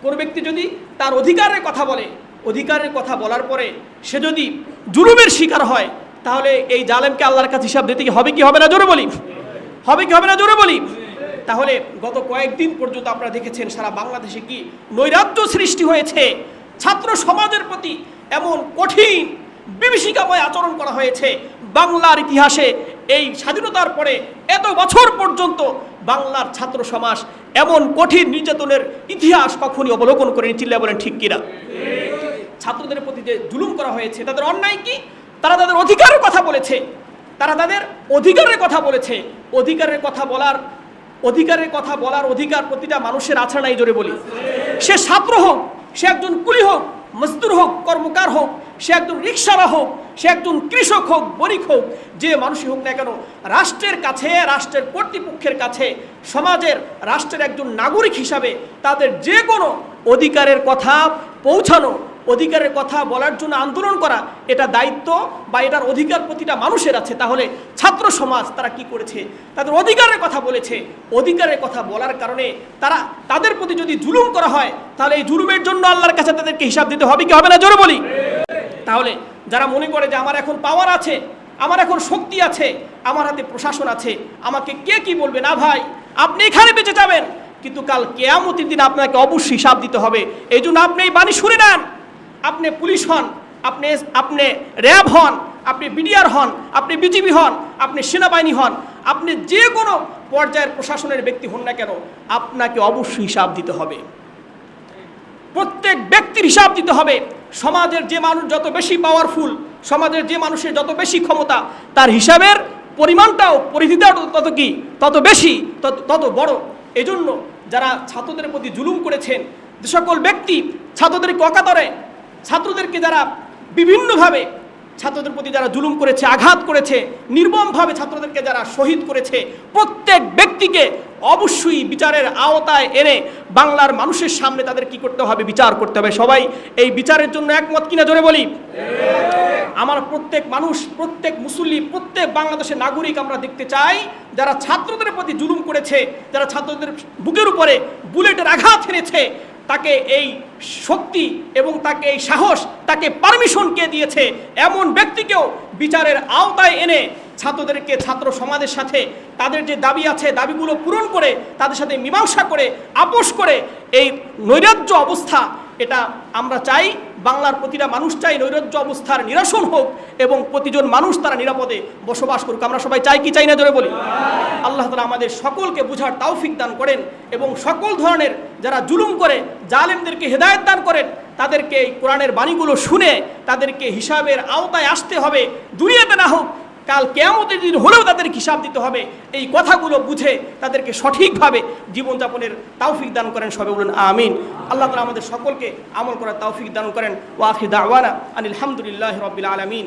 কোনো ব্যক্তি যদি তার অধিকারের কথা বলে, অধিকারের কথা বলার পরে সে যদি জুলুমের শিকার হয়, তাহলে এই জালেমকে আল্লাহর কাছে হিসাব দিতে হবে কি হবে না জোরে বলি? হবে কি হবে না জোরে বলি? তাহলে গত কয়েকদিন পর্যন্ত আপনারা দেখেছেন সারা বাংলাদেশে কি নৈরাজ্য সৃষ্টি হয়েছে। ছাত্র সমাজের প্রতি এমন কঠিন বিভীষিকাময় আচরণ করা হয়েছে। বাংলার ইতিহাসে এই স্বাধীনতার পরে এত বছর পর্যন্ত বাংলার ছাত্র সমাজ এমন কঠিন নির্যাতনের ইতিহাস কখনই অবলোকন করেনি। চিল্লায় বলেন ঠিক কিনা? ছাত্রদের প্রতি যে জুলুম করা হয়েছে, তাদের অন্যায় কি? তারা তাদের অধিকারের কথা বলেছে, তারা তাদের অধিকারের কথা বলেছে। অধিকারের কথা বলার অধিকার প্রতিটা মানুষের আছে নাই জোরে বলি? সে ছাত্র হোক, সে একজন কুলি হোক, মজদুর হোক, কর্মকার হোক, সে একজন রিক্সাওয়ালা হোক, সে একজন কৃষক হোক, বণিক হোক, যে মানুষই হোক না কেন, রাষ্ট্রের কাছে, রাষ্ট্রের কর্তৃপক্ষের কাছে, সমাজের রাষ্ট্রের একজন নাগরিক হিসাবে তাদের যে কোনো অধিকারের কথা পৌঁছানো, অধিকারের কথা বলার জন্য আন্দোলন করা, এটা দায়িত্ব বা এটার অধিকার প্রতিটা মানুষের আছে। তাহলে ছাত্র সমাজ তারা কি করেছে? তাদের অধিকারের কথা বলেছে। অধিকারের কথা বলার কারণে তাদের প্রতি যদি জুলুম করা হয়, তাহলে এই জুলুমের জন্য আল্লাহর কাছে তাদেরকে হিসাব দিতে হবে কি হবে না জোরে বলি? তাহলে যারা মনে করে যে আমার এখন পাওয়ার আছে, আমার এখন শক্তি আছে, আমার হাতে প্রশাসন আছে, আমাকে কে কি বলবে, না ভাই, আপনি এখানে বেঁচে যাবেন, কিন্তু কাল কিয়ামতের দিন আপনাকে অবশ্যই হিসাব দিতে হবে। এই জন্য আপনি এই বাণী শুনে নেন। আপনি পুলিশ হন, আপনি র্যাব হন, আপনি বিডিআর হন, আপনি বিজিবি হন, আপনি সেনাবাহিনী হন, আপনি যে কোনো পর্যায়ের প্রশাসনের ব্যক্তি হন না কেন, আপনাকে অবশ্যই হিসাব দিতে হবে। প্রত্যেক ব্যক্তির হিসাব দিতে হবে। সমাজের যে মানুষ যত বেশি পাওয়ারফুল, সমাজের যে মানুষের যত বেশি ক্ষমতা, তার হিসাবের পরিমাণটাও, পরিধিটাও তত বেশি, তত বড়। এজন্য যারা ছাত্রদের প্রতি জুলুম করেছেন, যে সকল ব্যক্তি ছাত্রদেরকে অকাতরে, ছাত্রদেরকে যারা বিভিন্নভাবে ছাত্রদের প্রতি যারা জুলুম করেছে, আঘাত করেছে, নির্মমভাবে ছাত্রদেরকে যারা শহীদ করেছে, প্রত্যেক ব্যক্তিকে অবশ্যই বিচারের আওতায় এনে বাংলার মানুষের সামনে তাদের কি করতে হবে? বিচার করতে হবে। সবাই এই বিচারের জন্য একমত কিনা জোরে বলি? আমার প্রত্যেক মানুষ, প্রত্যেক মুসল্লি, প্রত্যেক বাংলাদেশের নাগরিক আমরা দেখতে চাই যারা ছাত্রদের প্রতি জুলুম করেছে, যারা ছাত্রদের বুকের উপরে বুলেটের আঘাত এনেছে, তাকে এই শক্তি এবং তাকে এই সাহস, তাকে পারমিশন কে দিয়েছে, এমন ব্যক্তিকেও বিচারের আওতায় এনে ছাত্রদেরকে, ছাত্র সমাজের সাথে তাদের যে দাবি আছে, দাবিগুলো পূরণ করে, তাদের সাথে মীমাংসা করে, আপোষ করে এই নৈরাজ্য অবস্থা, এটা আমরা চাই। বাংলার প্রতিটা মানুষ চাই নৈরাজ্য অবস্থার নিরসন হোক এবং প্রতিজন মানুষ তারা নিরাপদে বসবাস করুক। আমরা সবাই চাই কি চাই না জোরে বলি? আল্লাহ তাআলা আমাদের সকলকে বুঝার তৌফিক দান করেন এবং সকল ধরনের যারা জুলুম করে জালেমদেরকে হেদায়েত দান করেন। তাদেরকে এই কোরআনের বাণীগুলো শুনে তাদেরকে হিসাবের আওতায় আসতে হবে। দুনিয়াতে না হোক, কাল কিয়ামতের দিন হলেও তাদের হিসাব দিতে হবে। এই কথাগুলো বুঝে তাদেরকে সঠিকভাবে জীবনযাপনের তৌফিক দান করেন। সবাই বলুন আমিন। আল্লাহ তাআলা আমাদের সকলকে আমল করার তৌফিক দান করেন। ওয়া আখিরু দাওয়ানা আনিল হামদুলিল্লাহি রাব্বিল আলামিন।